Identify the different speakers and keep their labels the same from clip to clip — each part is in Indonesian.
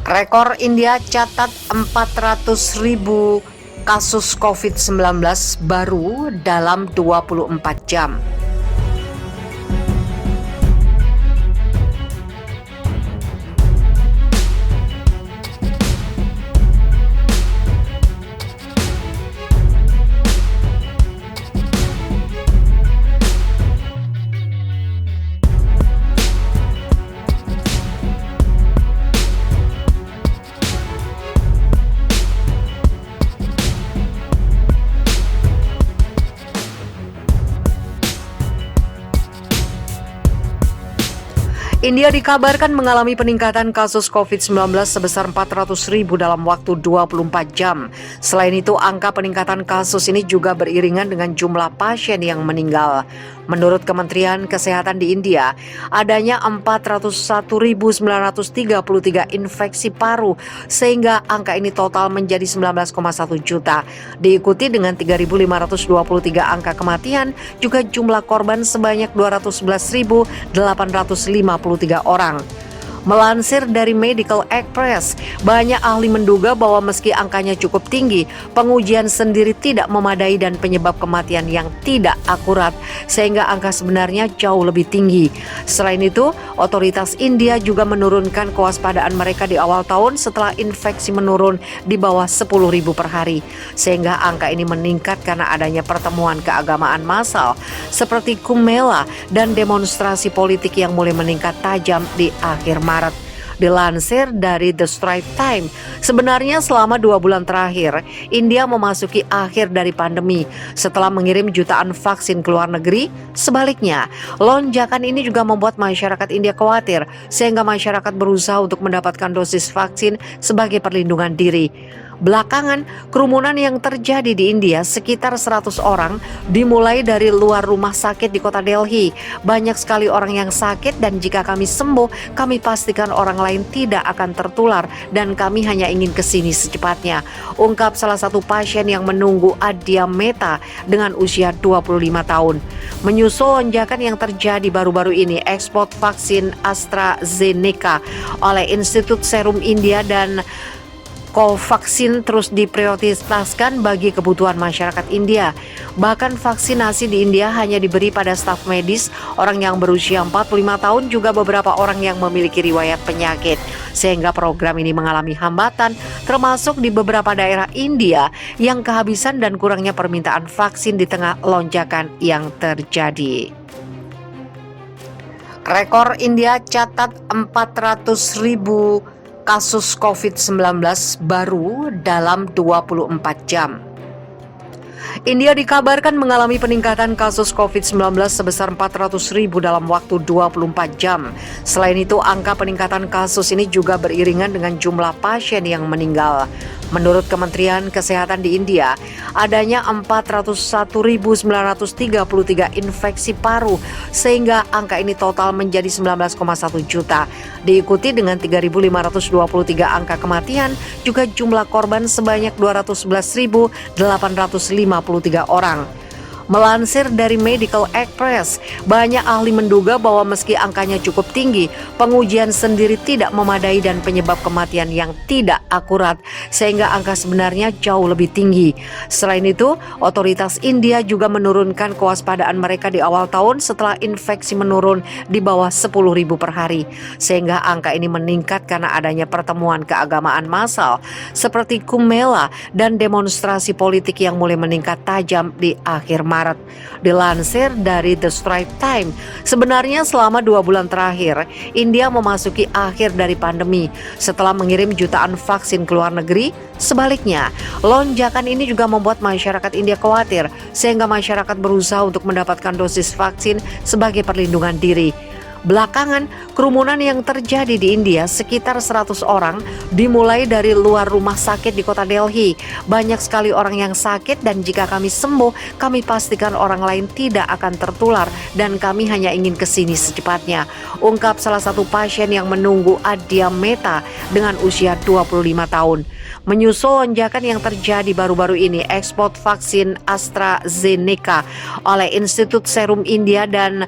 Speaker 1: Rekor India catat 400.000 kasus COVID-19 baru dalam 24 jam. India dikabarkan mengalami peningkatan kasus COVID-19 sebesar 400.000 dalam waktu 24 jam. Selain itu, angka peningkatan kasus ini juga beriringan dengan jumlah pasien yang meninggal. Menurut Kementerian Kesehatan di India, adanya 401.933 infeksi paru, sehingga angka ini total menjadi 19,1 juta. Diikuti dengan 3.523 angka kematian, juga jumlah korban sebanyak 211.853 orang. Melansir dari Medical Express, banyak ahli menduga bahwa meski angkanya cukup tinggi, pengujian sendiri tidak memadai dan penyebab kematian yang tidak akurat, sehingga angka sebenarnya jauh lebih tinggi. Selain itu, otoritas India juga menurunkan kewaspadaan mereka di awal tahun setelah infeksi menurun di bawah 10.000 per hari, sehingga angka ini meningkat karena adanya pertemuan keagamaan massal seperti Kumbh Mela dan demonstrasi politik yang mulai meningkat tajam di akhir Maret. Dilansir dari The Straits Times, sebenarnya selama 2 bulan terakhir, India memasuki akhir dari pandemi setelah mengirim jutaan vaksin ke luar negeri. Sebaliknya, lonjakan ini juga membuat masyarakat India khawatir, sehingga masyarakat berusaha untuk mendapatkan dosis vaksin sebagai perlindungan diri. Belakangan, kerumunan yang terjadi di India sekitar 100 orang dimulai dari luar rumah sakit di kota Delhi. Banyak sekali orang yang sakit dan jika kami sembuh, kami pastikan orang lain tidak akan tertular dan kami hanya ingin kesini secepatnya, ungkap salah satu pasien yang menunggu Adya Mehta dengan usia 25 tahun. Menyusul lonjakan yang terjadi baru-baru ini, ekspor vaksin AstraZeneca oleh Institut Serum India dan Covaxin terus diprioritaskan bagi kebutuhan masyarakat India. Bahkan vaksinasi di India hanya diberi pada staf medis, orang yang berusia 45 tahun, juga beberapa orang yang memiliki riwayat penyakit. Sehingga program ini mengalami hambatan, termasuk di beberapa daerah India yang kehabisan dan kurangnya permintaan vaksin di tengah lonjakan yang terjadi. Rekor India catat 400.000 kasus COVID-19 baru dalam 24 jam. India dikabarkan mengalami peningkatan kasus COVID-19 sebesar 400.000 dalam waktu 24 jam. Selain itu, angka peningkatan kasus ini juga beriringan dengan jumlah pasien yang meninggal. Menurut Kementerian Kesehatan di India, adanya 401.933 infeksi paru, sehingga angka ini total menjadi 19,1 juta. Diikuti dengan 3.523 angka kematian, juga jumlah korban sebanyak 211.853 orang. Melansir dari Medical Express, banyak ahli menduga bahwa meski angkanya cukup tinggi, pengujian sendiri tidak memadai dan penyebab kematian yang tidak akurat, sehingga angka sebenarnya jauh lebih tinggi. Selain itu, otoritas India juga menurunkan kewaspadaan mereka di awal tahun setelah infeksi menurun di bawah 10.000 per hari, sehingga angka ini meningkat karena adanya pertemuan keagamaan massal seperti Kumbh Mela dan demonstrasi politik yang mulai meningkat tajam di akhir Maret. Dilansir dari The Straits Times, sebenarnya selama 2 bulan terakhir, India memasuki akhir dari pandemi setelah mengirim jutaan vaksin ke luar negeri. Sebaliknya, lonjakan ini juga membuat masyarakat India khawatir, sehingga masyarakat berusaha untuk mendapatkan dosis vaksin sebagai perlindungan diri. Belakangan, kerumunan yang terjadi di India sekitar 100 orang dimulai dari luar rumah sakit di kota Delhi. Banyak sekali orang yang sakit dan jika kami sembuh, kami pastikan orang lain tidak akan tertular dan kami hanya ingin kesini secepatnya, ungkap salah satu pasien yang menunggu Adya Mehta dengan usia 25 tahun. Menyusul lonjakan yang terjadi baru-baru ini, ekspor vaksin AstraZeneca oleh Institut Serum India dan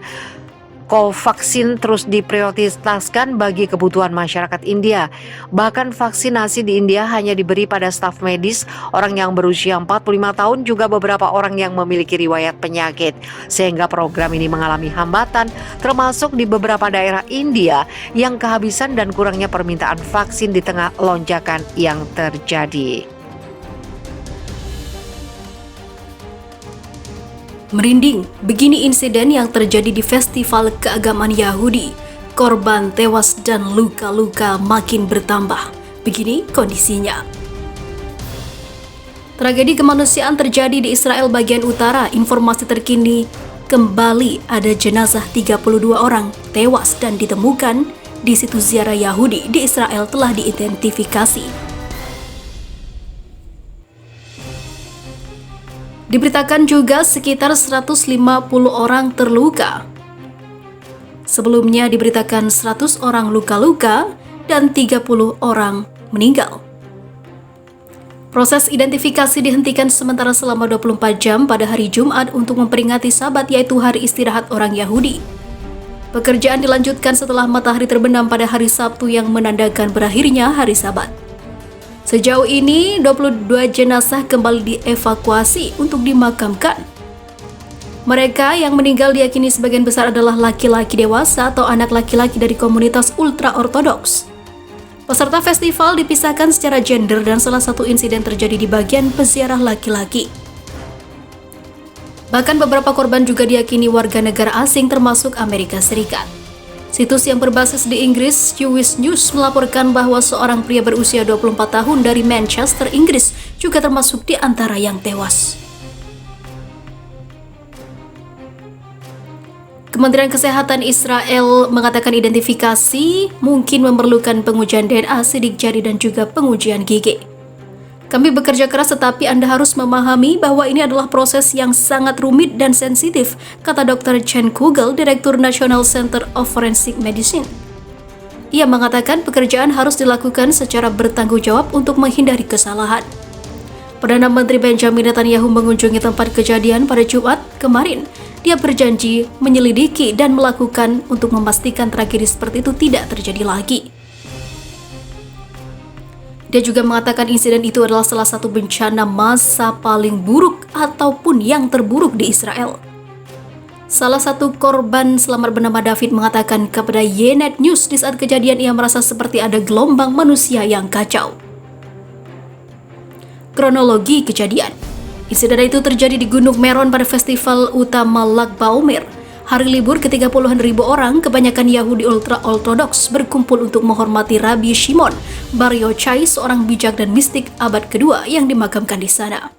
Speaker 1: Covaxin terus diprioritaskan bagi kebutuhan masyarakat India. Bahkan vaksinasi di India hanya diberi pada staf medis, orang yang berusia 45 tahun, juga beberapa orang yang memiliki riwayat penyakit. Sehingga program ini mengalami hambatan, termasuk di beberapa daerah India yang kehabisan dan kurangnya permintaan vaksin di tengah lonjakan yang terjadi.
Speaker 2: Merinding, begini insiden yang terjadi di festival keagamaan Yahudi. Korban tewas dan luka-luka makin bertambah. Begini kondisinya. Tragedi kemanusiaan terjadi di Israel bagian utara. Informasi terkini, kembali ada jenazah 32 orang tewas dan ditemukan di situs ziarah Yahudi di Israel telah diidentifikasi. Diberitakan juga sekitar 150 orang terluka. Sebelumnya diberitakan 100 orang luka-luka dan 30 orang meninggal. Proses identifikasi dihentikan sementara selama 24 jam pada hari Jumat untuk memperingati Sabat, yaitu hari istirahat orang Yahudi. Pekerjaan dilanjutkan setelah matahari terbenam pada hari Sabtu yang menandakan berakhirnya hari Sabat. Sejauh ini, 22 jenazah kembali dievakuasi untuk dimakamkan. Mereka yang meninggal diyakini sebagian besar adalah laki-laki dewasa atau anak laki-laki dari komunitas ultra-ortodoks. Peserta festival dipisahkan secara gender dan salah satu insiden terjadi di bagian peziarah laki-laki. Bahkan beberapa korban juga diyakini warga negara asing termasuk Amerika Serikat. Situs yang berbasis di Inggris, Jewish News, melaporkan bahwa seorang pria berusia 24 tahun dari Manchester, Inggris juga termasuk di antara yang tewas. Kementerian Kesehatan Israel mengatakan identifikasi mungkin memerlukan pengujian DNA, sidik jari, dan juga pengujian gigi. Kami bekerja keras, tetapi Anda harus memahami bahwa ini adalah proses yang sangat rumit dan sensitif, kata Dr. Chen Kugel, Direktur National Center of Forensic Medicine. Ia mengatakan pekerjaan harus dilakukan secara bertanggung jawab untuk menghindari kesalahan. Perdana Menteri Benjamin Netanyahu mengunjungi tempat kejadian pada Jumat kemarin. Dia berjanji menyelidiki dan melakukan untuk memastikan tragedi seperti itu tidak terjadi lagi. Dia juga mengatakan insiden itu adalah salah satu bencana massa paling buruk ataupun yang terburuk di Israel. Salah satu korban selamat bernama David mengatakan kepada Ynet News di saat kejadian ia merasa seperti ada gelombang manusia yang kacau. Kronologi kejadian. Insiden itu terjadi di Gunung Meron pada festival utama Lag Baomer. Hari libur ke-30 ribu orang, kebanyakan Yahudi ultra-ortodoks berkumpul untuk menghormati Rabbi Shimon Bar Yochai, seorang bijak dan mistik abad kedua yang dimakamkan di sana.